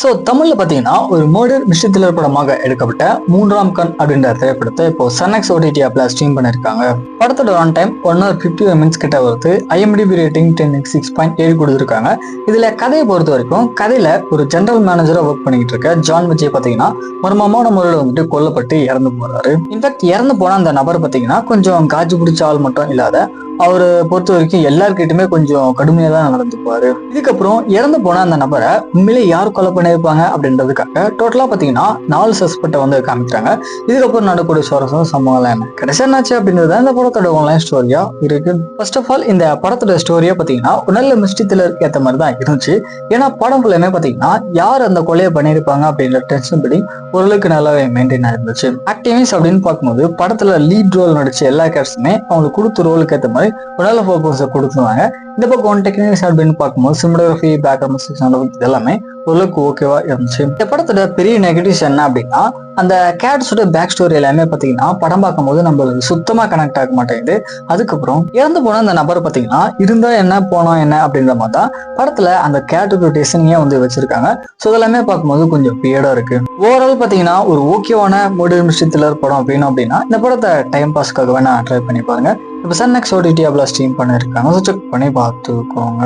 So தமிழ்ல பாத்தீங்கன்னா ஒரு மர்டர் மிஸ்ட்ரி த்ரில்லர் படமாக எடுக்கப்பட்ட மூன்றாம் கண் அப்படின்ற திரைப்படத்தை இப்போ சன்எக்ஸ் ஓடிடி ஆப்ல ஸ்ட்ரீம் பண்ணிருக்காங்க. படத்தோட ரன் டைம் 1 hour 51 minutes கிட்ட வருது. IMDb ரேட்டிங் 10/6.7 கொடுத்துருக்காங்க. இதுல கதையை பொறுத்த வரைக்கும் கதையில ஒரு ஜெனரல் மேனேஜரா ஒர்க் பண்ணிட்டு இருக்க ஜான் விஜய் பாத்தீங்கன்னா மர்மமான முறையில் வந்துட்டு கொல்லப்பட்டு இறந்து போறாரு. இன்ஃபேக்ட் இறந்து போன அந்த நபர் பாத்தீங்கன்னா கொஞ்சம் காஜு பிடிச்ச ஆள் மட்டும் இல்லாத அவரை பொறுத்த வரைக்கும் எல்லார்கிட்டயுமே கொஞ்சம் கடுமையா தான் நடந்துப்பாரு. இதுக்கப்புறம் இறந்து போன அந்த நபரை உண்மையிலே யார் கொலை பண்ணியிருப்பாங்க அப்படின்றதுக்காக டோட்டலா பாத்தீங்கன்னா 4 சஸ்பெக்டை வந்து காமிக்கிறாங்க. இதுக்கப்புறம் நடக்கூடிய சுவாரஸ்யம் சம்பவம் என்ன கடைசி என்னாச்சு அப்படின்றது இந்த படத்தோட ஆன்லைன் ஸ்டோரியா இருக்கு. ஃபர்ஸ்ட் ஆஃப் ஆல் இந்த படத்தோட ஸ்டோரியா பாத்தீங்கன்னா ஒரு நல்ல மிஸ்ட்ரி த்ரில்லருக்கு ஏற்ற மாதிரி தான் இருந்துச்சு. ஏன்னா படம் ஃபுல்லுமே பாத்தீங்கன்னா யார் அந்த கொலையை பண்ணியிருப்பாங்க அப்படின்ற டென்ஷன் படி ஓரளவுக்கு நல்லாவே மெயின்டைன் ஆயிருந்துச்சு. ஆக்டிவிஸ் அப்படின்னு பார்க்கும்போது படத்துல லீட் ரோல் நடிச்ச எல்லா கேரக்டர்ஸுமே அவங்களுக்கு கொடுத்த ரோலுக்கு ஏற்ற மாதிரி ஒரு நல்ல ஃபோக்கஸை கொடுத்துருவாங்க. இந்த பக்கம் டெக்னிக்கல் அப்படின்னு பார்க்கும்போது சினிமாட்டோகிராஃபி, பேக்ரவுண்ட் மியூசிக் இதெல்லாமே ஓரளவுக்கு ஓகேவா இருந்துச்சு. இந்த படத்தோட பெரிய நெகட்டிவ்ஸ் என்ன அப்படின்னா அந்த கேரக்டர்ஸோட பேக் ஸ்டோரி எல்லாமே பாத்தீங்கன்னா படம் பார்க்கும்போது நம்மளுக்கு சுத்தமா கனெக்ட் ஆக மாட்டேங்குது. அதுக்கப்புறம் இறந்து போன அந்த நபர் பாத்தீங்கன்னா இருந்தா என்ன போனா என்ன அப்படின்ற மாதிரி தான் படத்துல அந்த கேரக்டர் டிசைனிங்கே வந்து வச்சிருக்காங்க. ஸோ இதெல்லாமே பார்க்கும்போது கொஞ்சம் பியர்டா இருக்கு. ஓவரால் பாத்தீங்கன்னா ஒரு ஓகேவான மர்டர் மிஸ்ட்ரி த்ரில்லர் படம் வேணும் அப்படின்னா இந்த படத்தை டைம் பாஸ்க்காக வேணா ட்ரை பண்ணி பாருங்க. இப்போ சன்எக்ஸ் ஓடிடி ஆப்ல ஸ்ட்ரீம் பண்ணிருக்காங்க. செக் பண்ணி பார்த்துக்கோங்க.